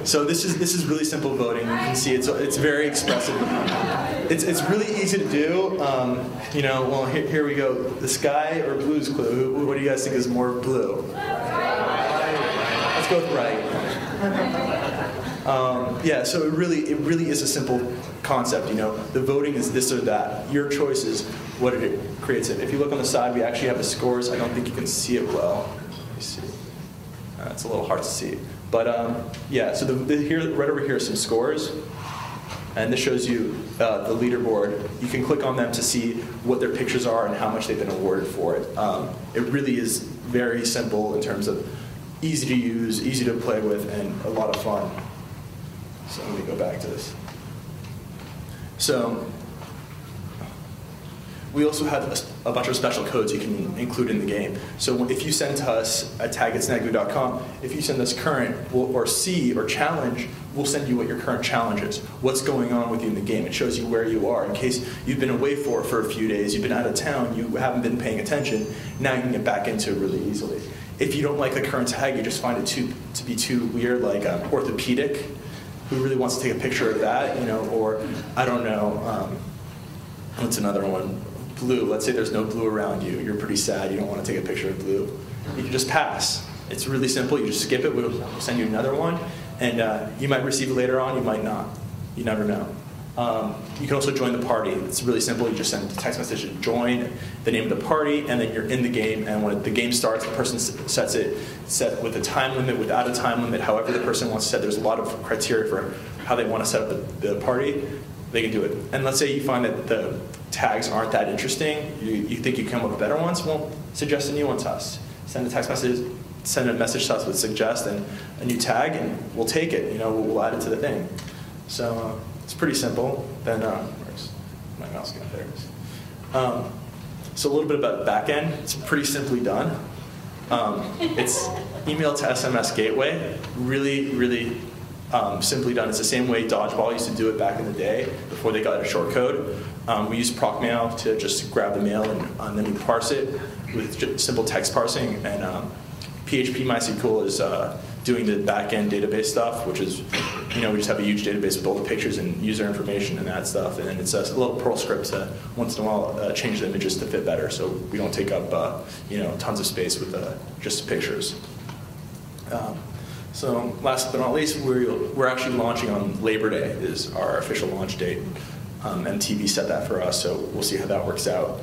So this is really simple voting. You can see it's very expressive. It's really easy to do. You know, well here we go. The sky or Blue's Clue. What do you guys think is more blue? Let's go with right. Yeah, so it really is a simple concept. You know, the voting is this or that. Your choice is what it creates it. If you look on the side, we actually have the scores. I don't think you can see it well. Let me see. It's a little hard to see. But yeah, so here, right over here are some scores. And this shows you the leaderboard. You can click on them to see what their pictures are and how much they've been awarded for it. It really is very simple in terms of easy to use, easy to play with, and a lot of fun. So let me go back to this. So we also have a bunch of special codes you can include in the game. So if you send to us at tag@snagu.com, if you send us current or C or challenge, we'll send you what your current challenge is, what's going on with you in the game. It shows you where you are. In case you've been away for a few days, you've been out of town, you haven't been paying attention, now you can get back into it really easily. If you don't like the current tag, you just find it to be too weird, like orthopedic, who really wants to take a picture of that, you know, or I don't know, what's another one? Blue. Let's say there's no blue around you. You're pretty sad. You don't want to take a picture of blue. You can just pass. It's really simple. You just skip it. We'll send you another one, and you might receive it later on. You might not. You never know. You can also join the party. It's really simple. You just send a text message to join, the name of the party, and then you're in the game. And when the game starts, the person sets it set with a time limit, without a time limit, however the person wants to set. There's a lot of criteria for how they want to set up the party. They can do it. And let's say you find that the tags aren't that interesting, you think you come up with better ones, well, suggest a new one to us. Send a text message, send a message to us with suggest and a new tag, and we'll take it. You know, we'll add it to the thing. So it's pretty simple. Then where's my mouse going? There it is. So a little bit about backend. It's pretty simply done. It's email to SMS gateway. Really simply done. It's the same way Dodgeball used to do it back in the day before they got a short code. We use procmail to just grab the mail and then we parse it with just simple text parsing. And PHP MySQL is doing the back-end database stuff, which is, you know, we just have a huge database with all the pictures and user information and that stuff. And then it's a little Perl script to once in a while change the images to fit better, so we don't take up you know, tons of space with just pictures. So last but not least, we're actually launching on Labor Day is our official launch date. MTV set that for us, so we'll see how that works out.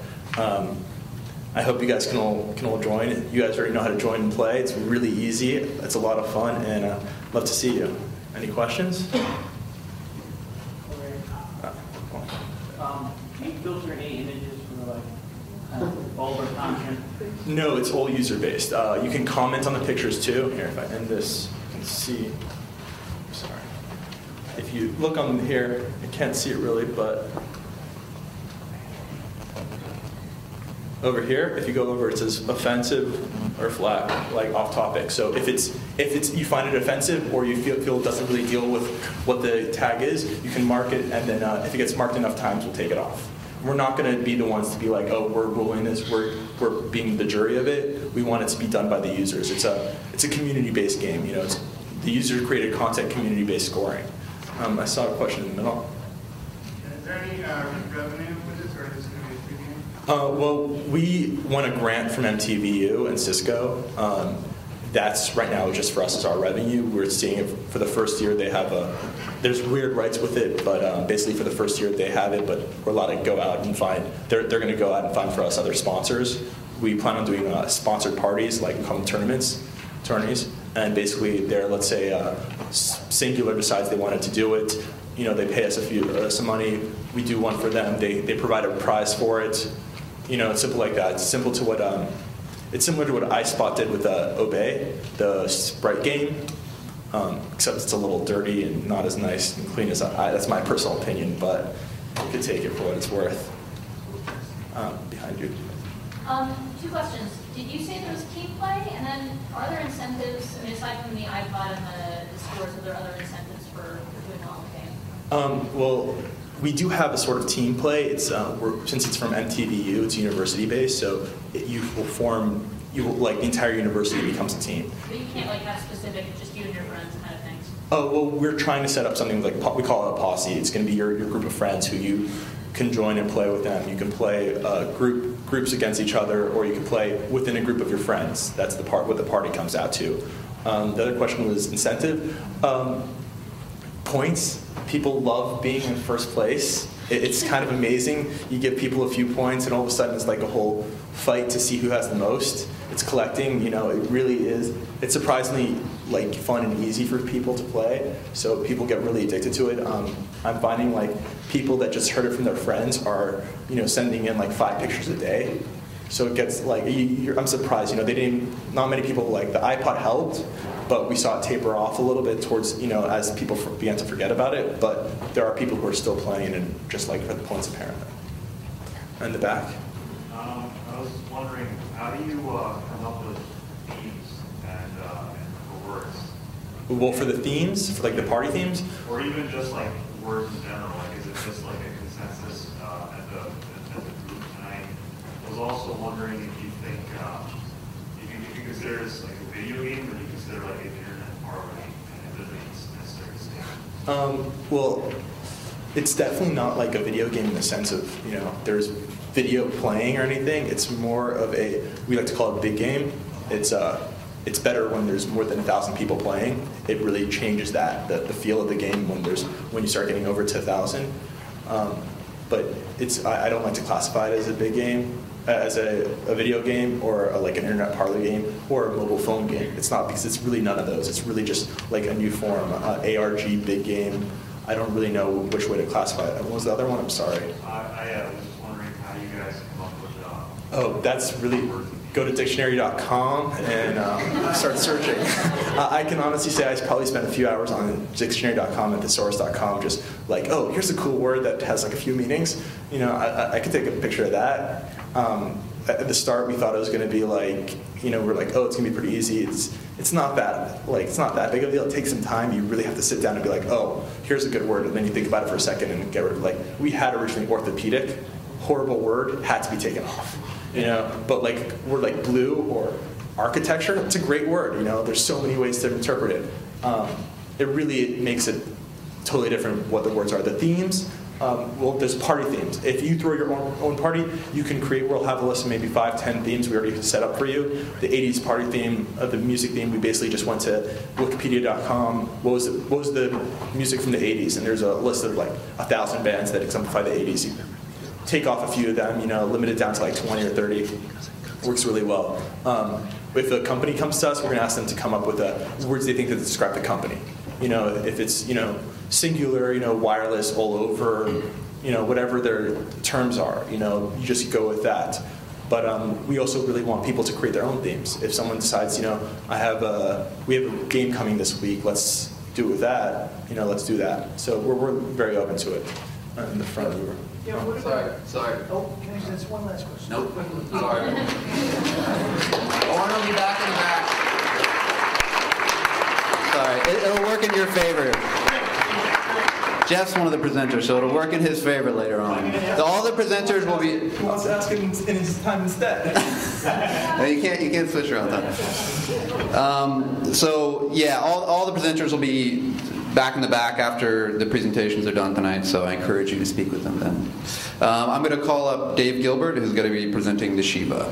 I hope you guys can all join. You guys already know how to join and play. It's really easy. It's a lot of fun, and love to see you. Any questions? Can you filter any images for like vulgar content? No, it's all user-based. You can comment on the pictures too. Here, if I end this, you can see. Sorry. If you look on here, I can't see it really, but over here, if you go over, it says offensive or flag, like off topic. So if it's you find it offensive or you feel it doesn't really deal with what the tag is, you can mark it, and then if it gets marked enough times, we'll take it off. We're not going to be the ones to be like, oh, we're ruling this, we're being the jury of it. We want it to be done by the users. It's a community-based game. You know, the user created content, community-based scoring. I saw a question in the middle. Is there any revenue with this, or is this going to be a free game? Well, we won a grant from MTVU and Cisco. That's right now just for us as our revenue. We're seeing it for the first year. They have there's weird rights with it, but basically for the first year they have it. But we're allowed to go out and find. They're going to go out and find for us other sponsors. We plan on doing sponsored parties, like we call them tourneys, and basically they're, let's say Singular decides they wanted to do it. You know, they pay us some money. We do one for them. They provide a prize for it. You know, it's simple like that. It's simple to what. It's similar to what iSpot did with Obey, the Sprite game, except it's a little dirty and not as nice and clean as that's my personal opinion, but you could take it for what it's worth. Behind you. 2 questions. Did you say there was team play? And then are there incentives, I mean, aside from the iPod and the scores, are there other incentives for doing well in the game? Well, we do have a sort of team play. It's since it's from MTVU, it's university based, so like the entire university becomes a team. But you can't like have specific, just you and your friends kind of things. Oh, well, we're trying to set up something like, we call it a posse. It's going to be your group of friends who you can join and play with them. You can play groups against each other, or you can play within a group of your friends. That's the part what the party comes out to. The other question was incentive. Points. People love being in first place. It's kind of amazing. You give people a few points, and all of a sudden it's like a whole fight to see who has the most. It's collecting. It really is. It's surprisingly like fun and easy for people to play. So people get really addicted to it. I'm finding like people that just heard it from their friends are sending in like 5 pictures a day. So it gets like I'm surprised. Not many people like the iPod helped, but we saw it taper off a little bit towards as people began to forget about it. But there are people who are still playing and just like for the points apparently. In the back. I was wondering, how do you come up with themes and for words? Well, for the themes, for like the party themes, or even just like words in general. Like, is it just like a consensus at the group tonight? I was also wondering if you think if you consider this like a video game, or do you consider like an internet party, and if it's necessarily the same? Well, it's definitely not like a video game in the sense of there's video playing or anything. It's more of we like to call it a big game. It's better when there's more than 1,000 people playing. It really changes the feel of the game when you start getting over to 1,000. But I don't like to classify it as a big game, as a video game, or like an internet parlor game, or a mobile phone game. It's not, because it's really none of those. It's really just like a new form, ARG big game. I don't really know which way to classify it. What was the other one? I'm sorry. I was just wondering how you guys come up with Oh, that's really, go to dictionary.com and start searching. I can honestly say I probably spent a few hours on dictionary.com and thesaurus.com just like, oh, here's a cool word that has like a few meanings. I could take a picture of that. At the start, we thought it was going to be like, we're like, oh, it's going to be pretty easy. It's not that big of a deal. It takes some time. You really have to sit down and be like, oh, here's a good word, and then you think about it for a second and get rid of it. We had originally orthopedic, horrible word, had to be taken off. But like word like blue or architecture, it's a great word. There's so many ways to interpret it. It really makes it totally different what the words are. The themes. Well, there's party themes. If you throw your own party, you can create. We'll have a list of maybe 5, 10 themes we already set up for you. The 80s party theme, the music theme, we basically just went to Wikipedia.com. What was the music from the 80s? And there's a list of like 1,000 bands that exemplify the 80s. You take off a few of them, limit it down to like 20 or 30. Works really well. If a company comes to us, we're going to ask them to come up with words they think that describe the company. If it's singular, wireless, all over, whatever their terms are, you just go with that. But we also really want people to create their own themes. If someone decides, we have a game coming this week, let's do it with that. Let's do that. So we're very open to it. In the front, we were. Yeah, what about, Sorry. oh, can I just one last question? Nope. Sorry. Lauren will be back in the back. Sorry. It'll work in your favor. Jeff's one of the presenters, so it'll work in his favor later on. So all the presenters will be. Who wants to ask him in his time instead? No, you can't switch around that. So yeah, all the presenters will be back in the back after the presentations are done tonight, so I encourage you to speak with them then. I'm going to call up Dave Gilbert, who's going to be presenting the Shiva.